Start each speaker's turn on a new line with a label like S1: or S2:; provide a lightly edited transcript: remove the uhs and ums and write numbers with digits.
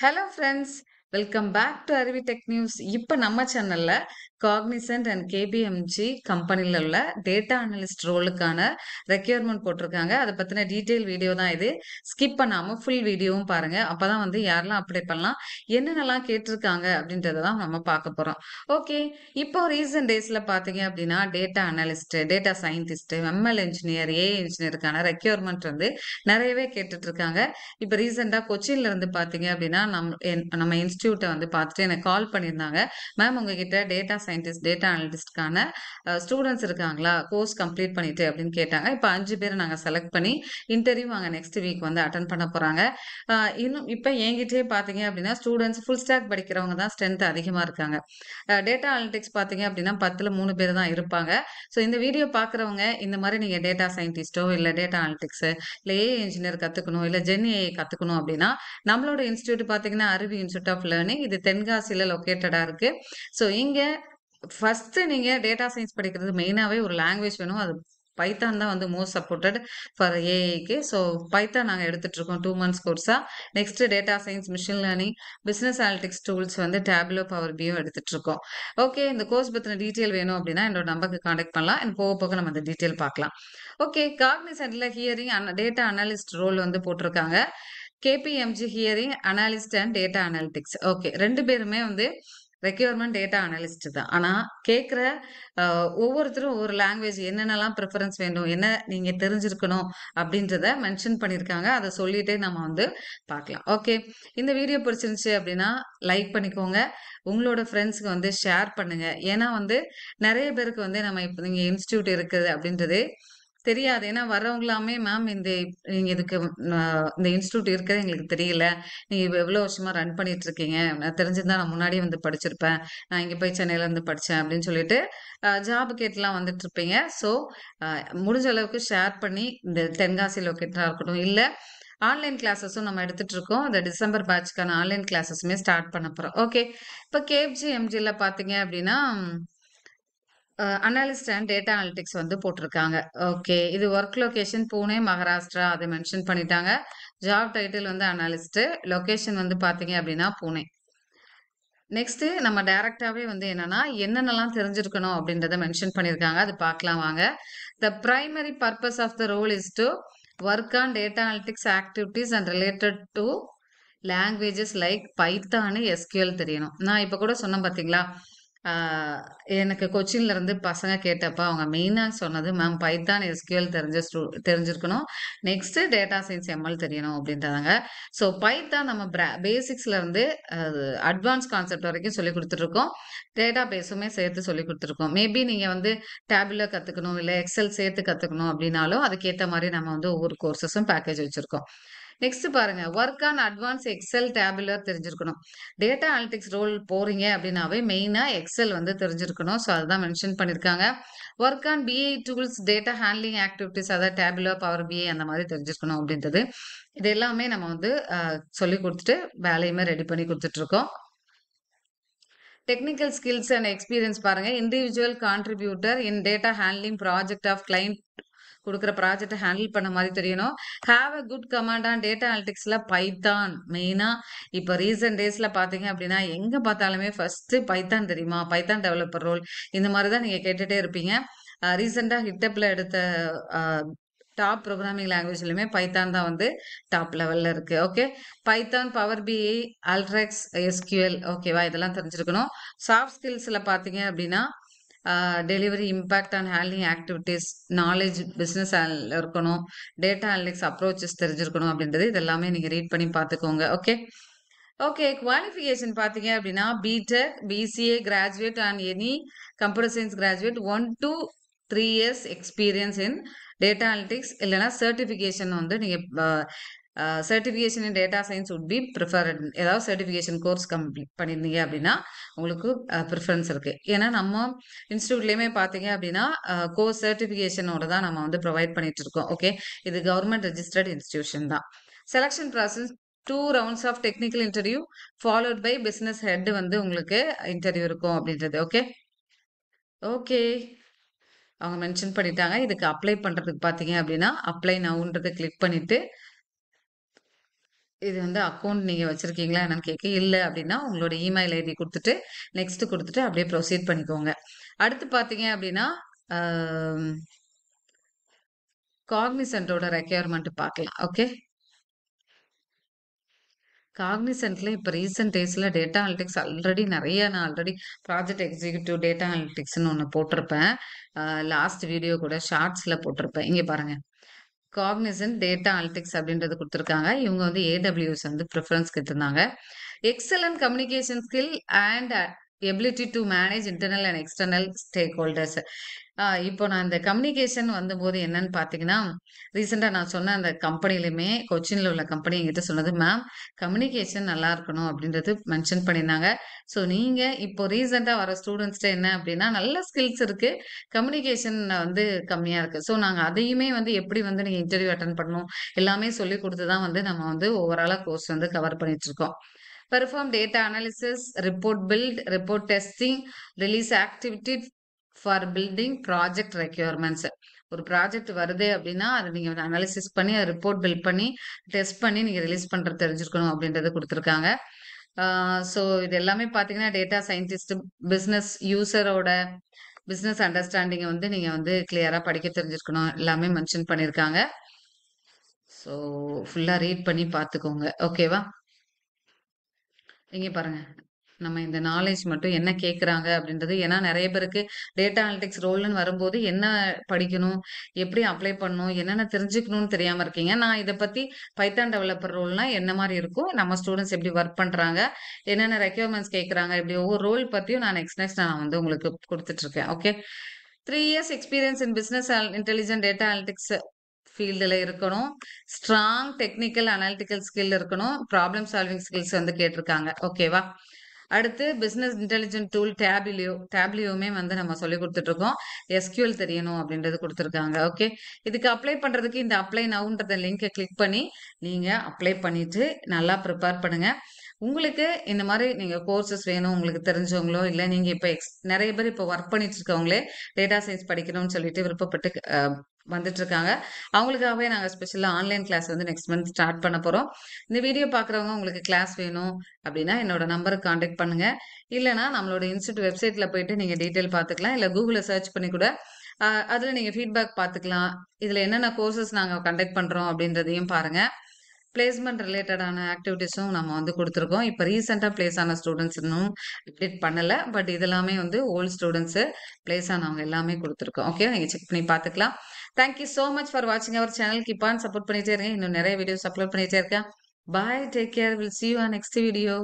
S1: Hello friends, welcome back to Aruvi tech news. இப்போ நம்ம சேனல்ல காக்னிசன்ட் அண்ட் கேபிஎம்ஜி கம்பெனில உள்ள டேட்டா அனலிஸ்ட் ரோலுக்கான ரெக்யர்மெண்ட் போட்டிருக்காங்க. அதை பத்தின டீட்டெயில் வீடியோ தான் இது. ஸ்கிப் பண்ணாம ஃபுல் வீடியோவும் பாருங்க. அப்பதான் வந்து யாரெல்லாம் அப்ளை பண்ணலாம், என்னென்னலாம் கேட்டிருக்காங்க அப்படின்றத தான் நம்ம பார்க்க போறோம். ஓகே, இப்போ ரீசன்ட் டேஸ்ல பாத்தீங்க அப்படின்னா data analyst, data scientist, ML engineer, A இன்ஜினியருக்கான ரெக்யர்மெண்ட் வந்து நிறையவே கேட்டுட்டு இருக்காங்க. இப்ப ரீசெண்டா கொச்சின்ல இருந்து பாத்தீங்க அப்படின்னா நம்ம இன்ஸ்டியூட்டை வந்து பார்த்துட்டு எனக்கு கால் பண்ணியிருந்தாங்க. மேம், உங்ககிட்ட டேட்டா சயின்டிஸ்ட், டேட்டா அனலிஸ்ட்கான ஸ்டூடெண்ட்ஸ் இருக்காங்களா, கோர்ஸ் கம்ப்ளீட் பண்ணிட்டு அப்படின்னு கேட்டாங்க. இப்போ 5 பேரை நாங்கள் செலக்ட் பண்ணி இன்டர்வியூ அங்கே நெக்ஸ்ட் வீக் வந்து அட்டன் பண்ண போறாங்க. இன்னும் இப்போ என்கிட்டயே பார்த்தீங்க அப்படின்னா ஸ்டூடெண்ட்ஸ் ஃபுல் ஸ்டாக் படிக்கிறவங்க தான் ஸ்ட்ரென்த் அதிகமாக இருக்காங்க. டேட்டா அனலிட்டிக்ஸ் பார்த்தீங்க அப்படின்னா 10ல் 3 பேர் தான் இருப்பாங்க. ஸோ இந்த வீடியோ பார்க்குறவங்க இந்த மாதிரி நீங்கள் டேட்டா சயின்டிஸ்ட்டோ இல்லை டேட்டா அனலிட்டிக்ஸு இல்லை ஏஐ இன்ஜினியர் கற்றுக்கணும், இல்லை ஜென் ஏஐ கற்றுக்கணும் அப்படின்னா நம்மளோட இன்ஸ்டியூட் பார்த்தீங்கன்னா அருவி இன்ஸ்டியூட் ஆஃப் லேர்னிங். இது தென்காசியில் லொக்கேட்டடாக இருக்கு. ஸோ இங்கே ஃபர்ஸ்ட் நீங்க டேட்டா சயின்ஸ் படிக்கிறது மெயினாவே ஒரு லாங்குவேஜ் வேணும். அது பைத்தான் தான் வந்து மோஸ்ட் சப்போர்ட்டட் ஃபார் ஏஐக்கு. ஸோ பைத்தான் நாங்கள் எடுத்துட்டு இருக்கோம் 2 months கோர்ஸா. Next data science, machine learning, business analytics tools வந்து டேப்லோ, பவர் பியும் எடுத்துட்டு இருக்கோம். ஓகே, இந்த கோர்ஸ் பத்தின டீட்டெயில் வேணும் அப்படின்னா என்னோட நம்பருக்கு காண்டாக்ட் பண்ணலாம். எனக்கு போக போக நம்ம அந்த டீட்டெயில் பார்க்கலாம். ஓகே, காக்னிசன்ட்ல ஹியரிங் டேட்டா அனலிஸ்ட் ரோல் வந்து போட்டிருக்காங்க. KPMG hiring analyst and data analytics. Okay, 2 பேருமே வந்து ரெக்யர்மெண்ட் டேட்டா அனலிஸ்ட் தான். ஆனா கேட்குற ஒவ்வொருத்தரும் ஒவ்வொரு லாங்குவேஜ் என்னென்னலாம் ப்ரிஃபரன்ஸ் வேணும், என்ன நீங்க தெரிஞ்சிருக்கணும் அப்படின்றத மென்ஷன் பண்ணியிருக்காங்க. அதை சொல்லிட்டே நம்ம வந்து பார்க்கலாம். ஓகே, இந்த வீடியோ பிடிச்சிருந்துச்சு அப்படின்னா லைக் பண்ணிக்கோங்க. உங்களோட ஃப்ரெண்ட்ஸ்க்கு வந்து ஷேர் பண்ணுங்க. ஏன்னா வந்து நிறைய பேருக்கு வந்து நம்ம இப்போ நீங்க இன்ஸ்டியூட் இருக்குது அப்படின்றது தெரியாது. ஏன்னா வர்றவங்களாமே, மேம் நீங்க இதுக்கு இந்த இன்ஸ்டிடியூட் இருக்கிறது எங்களுக்கு தெரியல. நீங்க எவ்வளோ வருஷமா ரன் பண்ணிட்டு இருக்கீங்க. நான் தெரிஞ்சிருந்தா நான் முன்னாடியே வந்து படிச்சிருப்பேன். நான் இங்க போய் சென்னையில இருந்து படிச்சேன் அப்படின்னு சொல்லிட்டு ஜாப் கேட்டுலாம் வந்துட்டு இருப்பீங்க. ஸோ முடிஞ்ச அளவுக்கு ஷேர் பண்ணி இந்த தென்காசி லொக்கேட்டரா இருக்கட்டும், இல்ல ஆன்லைன் கிளாஸஸும் நம்ம எடுத்துட்டு இருக்கோம். இந்த டிசம்பர் பேட்ச்க்கான ஆன்லைன் கிளாஸஸுமே ஸ்டார்ட் பண்ண போறோம். ஓகே, இப்போ கேப்ஜி எம்ஜில பார்த்தீங்க அப்படின்னா அனாலிஸ்ட் அண்ட் டேட்டா அனலிட்டிக்ஸ் வந்து போட்டிருக்காங்க. ஓகே, இது ஒர்க் லொகேஷன் பூனே, மகாராஷ்டிரா அதை மென்ஷன் பண்ணிட்டாங்க. ஜாப் டைட்டில் வந்து அனாலிஸ்ட், லொகேஷன் வந்து பாத்தீங்க அப்படின்னா பூனே. நெக்ஸ்ட் நம்ம டைரக்டாவே வந்து என்னன்னா என்னென்னலாம் தெரிஞ்சிருக்கணும் அப்படின்றத மென்ஷன் பண்ணியிருக்காங்க. அது பார்க்கலாம் வாங்க. The primary purpose of the role is to work on data analytics activities and related to languages like Python, SQL தெரியணும். நான் இப்ப கூட சொன்னேன் பாத்தீங்களா, ஆஹ் எனக்கு கொச்சின்ல இருந்து பசங்க கேட்டப்ப அவங்க மெயினா சொன்னது, மேம் பைத்தான், எஸ்கியூஎல் தெரிஞ்சிருக்கணும், நெக்ஸ்ட் டேட்டா சயின்ஸ், எம்எல் தெரியணும் அப்படின்றாங்க. ஸோ பைத்தான் நம்ம பேசிக்ஸ்ல இருந்து அட்வான்ஸ் கான்செப்ட் வரைக்கும் சொல்லி கொடுத்துருக்கோம். டேட்டா பேஸுமே சேர்த்து சொல்லி கொடுத்துருக்கோம். மேபி நீங்க வந்து டேபுலர் கத்துக்கணும், இல்லை எக்ஸல் சேர்த்து கத்துக்கணும் அப்படின்னாலும் அதுக்கேற்ற மாதிரி நம்ம வந்து ஒவ்வொரு கோர்சஸும் பேக்கேஜ் வச்சிருக்கோம். நெக்ஸ்ட் பாருங்க, work on advance Excel Tableau தெரிஞ்சிருக்கணும். டேட்டா அனலிட்டிக்ஸ் ரோல் போறீங்க அப்படின்னாவே மெயினா எக்ஸல் வந்து தெரிஞ்சிருக்கணும். ஸோ அதுதான் மென்ஷன் பண்ணியிருக்காங்க. Work on BI tools, data handling activities, அதாவது டேபுலர், பவர் பிஐ அந்த மாதிரி தெரிஞ்சிருக்கணும் அப்படின்றது. இது எல்லாமே நம்ம வந்து சொல்லி கொடுத்துட்டு வேலையுமே ரெடி பண்ணி கொடுத்துட்டு இருக்கோம். டெக்னிக்கல் ஸ்கில்ஸ் அண்ட் எக்ஸ்பீரியன்ஸ் பாருங்க. Individual contributor in data handling project of client கொடுக்குற ப்ராஜெக்டை ஹேண்டில் பண்ண மாதிரி தெரியணும். Have a good command on data அனலிட்டிக்ஸ்ல பைத்தான் மெயினா. இப்போ ரீசன்ட் டேஸ்ல பாத்தீங்க அப்படின்னா எங்க பார்த்தாலுமே ஃபர்ஸ்ட் பைத்தான் தெரியுமா, பைத்தான் டெவலப்பர் ரோல், இந்த மாதிரி தான் நீங்க கேட்டுட்டே இருப்பீங்க. ரீசெண்டா ஹிட்டப்ல எடுத்த டாப் ப்ரோக்ராமிங் லாங்குவேஜ்லயுமே பைத்தான் தான் வந்து டாப் லெவல்ல இருக்கு. ஓகே, பைத்தான், பவர் பிஐ, அல்ட்ரெக்ஸ், எஸ்கியூஎல், ஓகேவா, இதெல்லாம் தெரிஞ்சிருக்கணும். சாஃப்ட் ஸ்கில்ஸ்ல பாத்தீங்க அப்படின்னா delivery, impact on handling activities, knowledge, business இருக்கணும், டேட்டா அனலிட்டிக்ஸ் அப்ரோச்சஸ் தெரிஞ்சிருக்கணும் அப்படின்றது இதெல்லாமே நீங்க ரீட் பண்ணி பார்த்துக்கோங்க. ஓகே, ஓகே, குவாலிஃபிகேஷன் பார்த்தீங்க அப்படின்னா BTech, BCA graduate and any computer science graduate 1 to 3 years experience in data analytics, இல்லைனா சர்டிஃபிகேஷன் வந்து நீங்கள் certification in data science would be preferred. ஏதாவது சர்டிஃபிகேஷன் கோர்ஸ் கம்ப்ளீட் பண்ணியிருந்தீங்க அப்படின்னா உங்களுக்கு ப்ரிஃபரன்ஸ் இருக்கு. ஏன்னா நம்ம இன்ஸ்டியூட்லேயுமே பார்த்தீங்க அப்படின்னா கோர்ஸ் சர்டிஃபிகேஷனோட தான் நம்ம வந்து ப்ரொவைட் பண்ணிட்டு இருக்கோம். ஓகே, இது கவர்மெண்ட் ரெஜிஸ்டர்ட் இன்ஸ்டிடியூஷன் தான். Selection process 2 rounds of technical interview followed by business head வந்து உங்களுக்கு இன்டர்வியூ இருக்கும் அப்படின்றது. ஓகே, ஓகே, அவங்க மென்ஷன் பண்ணிட்டாங்க. இதுக்கு அப்ளை பண்றதுக்கு பார்த்தீங்க அப்படின்னா அப்ளை நவுன்றதை கிளிக் பண்ணிட்டு இது வந்து அக்கவுண்ட் நீங்க வச்சிருக்கீங்களா என்னன்னு கேட்க, இல்ல அப்படின்னா உங்களோட இமெயில் ஐடி குடுத்துட்டு, நெக்ஸ்ட் குடுத்துட்டு அப்படியே ப்ரொசீட் பண்ணிக்கோங்க. அடுத்து பார்த்தீங்க அப்படின்னா, அம் காக்னிசன்ட்டோட ரெக்யர்மென்ட் பார்க்கலாம். ஓகே. காக்னிசன்ட்ல இப்ப ரீசென்ட் டேஸ்ல டேட்டா அனலிட்டிக்ஸ் நான் ஆல்ரெடி ப்ராஜெக்ட் எக்ஸிக்யூட்டிவ் டேட்டா அனலிட்டிக்ஸ்ன்னு ஒண்ணு போட்டிருப்பேன். லாஸ்ட் வீடியோ கூட ஷார்ட்ஸ்ல போட்டிருப்பேன். இங்க பாருங்க. காக்னிசன்ட் டேட்டா அனலிட்டிக்ஸ் அப்படின்றது குடுத்துருக்காங்க. இவங்க வந்து AWS வந்து ப்ரிஃபரன்ஸ் கேட்டிருந்தாங்க. Excellent communication skill and ability to manage internal and external stack holders. இப்போ நான் இந்த கம்யூனிகேஷன் வந்தபோது என்னன்னு பார்த்தீங்கன்னா, ரீசெண்டா நான் சொன்ன அந்த கம்பெனிலுமே கொச்சின்ல உள்ள கம்பெனி என்கிட்ட சொன்னது, மேம் கம்யூனிகேஷன் நல்லா இருக்கணும் அப்படின்றது மென்ஷன் பண்ணியிருந்தாங்க. ஸோ நீங்க இப்போ ரீசெண்டா வர ஸ்டூடெண்ட்ஸ்ட்ட என்ன அப்படின்னா, நல்ல ஸ்கில்ஸ் இருக்கு. கம்யூனிகேஷன் வந்து கம்மியா இருக்கு. ஸோ நாங்க அதையுமே வந்து எப்படி வந்து நீங்க இன்டர்வியூ அட்டெண்ட் பண்ணணும், எல்லாமே சொல்லிக் குடுத்து தான் வந்து நம்ம வந்து ஓவராலா கோர்ஸ் வந்து கவர் பண்ணிட்டு இருக்கோம். Perform data analysis, report build, report testing, release activity for building project requirements. ஒரு ப்ராஜெக்ட் வருது அப்படின்னா, அத நீங்க அனாலிசிஸ் பண்ணி, அத ரிப்போர்ட் பில்ட் பண்ணி, டெஸ்ட் பண்ணி நீங்க ரிலீஸ் பண்றது தெரிஞ்சிருக்கணும் அப்படின்றத குடுத்துருக்காங்க. ஆ ஸோ இது எல்லாமே பார்த்தீங்கன்னா, டேட்டா சயின்டிஸ்ட், பிசினஸ் யூசரோட பிசினஸ் அண்டர்ஸ்டாண்டிங்க வந்து நீங்க வந்து கிளியரா படிக்க தெரிஞ்சிருக்கணும். எல்லாமே மென்ஷன் பண்ணியிருக்காங்க. ஸோ ஃபுல்லா ரீட் பண்ணி பார்த்துக்கோங்க. ஓகேவா? இங்க பாருங்க. நம்ம இந்த நாலேட்ஜ் மட்டும் என்ன கேட்குறாங்க அப்படின்றது ஏன்னா நெறைய பேருக்கு டேட்டா அனலிட்டிக்ஸ் ரோல்ன்னு வரும்போது என்ன படிக்கணும்? எப்படி அப்ளை பண்ணணும்? என்னென்ன தெரிஞ்சுக்கணும்னு தெரியாம இருக்கீங்க. நான் இத பத்தி பைத்தான் டெவலப்பர் ரோல்னா என்ன மாரி இருக்கும்? நம்ம ஸ்டூடண்ட்ஸ் எப்படி ஒர்க் பண்றாங்க? என்னென்ன ரெக்யர்மெண்ட்ஸ் கேட்குறாங்க? இப்படி ஒவ்வொரு ரோல் பத்தியும் நான் நெக்ஸ்ட் நான் வந்து உங்களுக்கு குடுத்துட்டுருக்கேன். Okay. 3 years experience in business intelligent data analytics ஃபீல்டுல இருக்கணும். ஸ்ட்ராங் டெக்னிக்கல் அனாலிட்டிக்கல் ஸ்கில் இருக்கணும். ப்ராப்ளம் சால்விங் ஸ்கில்ஸ் வந்து கேட்டிருக்காங்க. ஓகேவா? அடுத்து பிசினஸ் இன்டெலிஜென்ட் டூல் டேப்லியோவுமே வந்து நம்ம சொல்லிக் குடுத்துட்டு இருக்கோம். SQL தெரியணும் அப்படின்றது குடுத்துருக்காங்க. ஓகே. இதுக்கு அப்ளை பண்றதுக்கு இந்த அப்ளை நவுன்றத லிங்க கிளிக் பண்ணி நீங்க அப்ளை பண்ணிட்டு நல்லா ப்ரிப்பேர் பண்ணுங்க. உங்களுக்கு இந்த மாரி நீங்க கோர்சஸ் வேணும், உங்களுக்கு தெரிஞ்சவங்களோ, இல்ல நீங்க இப்ப நெறைய பேர் இப்ப வொர்க் பண்ணிட்டு இருக்கவங்களே டேட்டா சயன்ஸ் படிக்கணும்னு சொல்லிட்டு விருப்பப்பட்டு வந்துட்டு இருக்காங்க. அவங்களுக்காகவே நாங்க ஸ்பெஷலா ஆன்லைன் கிளாஸ் வந்து நெக்ஸ்ட் மந்த் ஸ்டார்ட் பண்ண போறோம். இந்த வீடியோ பார்க்குறவங்க உங்களுக்கு கிளாஸ் வேணும் அப்படின்னா என்னோட நம்பருக்கு கான்டாக்ட் பண்ணுங்க. இல்லன்னா நம்மளோட இன்ஸ்டிடியூட் வெப்சைட்ல போயிட்டு நீங்க டீட்டெயில் பார்த்துக்கலாம். இல்ல Googleல சர்ச் பண்ணி கூட அதுல நீங்க ஃபீட்பேக் பார்த்துக்கலாம். இதுல என்னென்ன கோர்சஸ் நாங்க கண்டக்ட் பண்றோம் அப்படின்றதையும் பாருங்க. பிளேஸ்மெண்ட் ரிலேட்டடான ஆக்டிவிட்டீஸும் நம்ம வந்து குடுத்துருக்கோம். இப்ப ரீசென்ட்டா பிளேஸ் ஆன ஸ்டூடண்ட்ஸ் இன்னும் அப்டேட் பண்ணல. பட் இதெல்லாமே வந்து ஓல்ட் ஸ்டூடண்ட்ஸு பிளேஸ் ஆனவங்க எல்லாமே குடுத்துருக்கோம். ஓகே. நீங்க செக் பண்ணி பார்த்துக்கலாம். Thank you so much for வாட்சிங் our channel. Keep on support பண்ணிட்டே இருங்க. இன்னும் நெறைய வீடியோஸ் அப்லோட் பண்ணிட்டே இருக்கேன். Bye. Take care. Will see you on next video.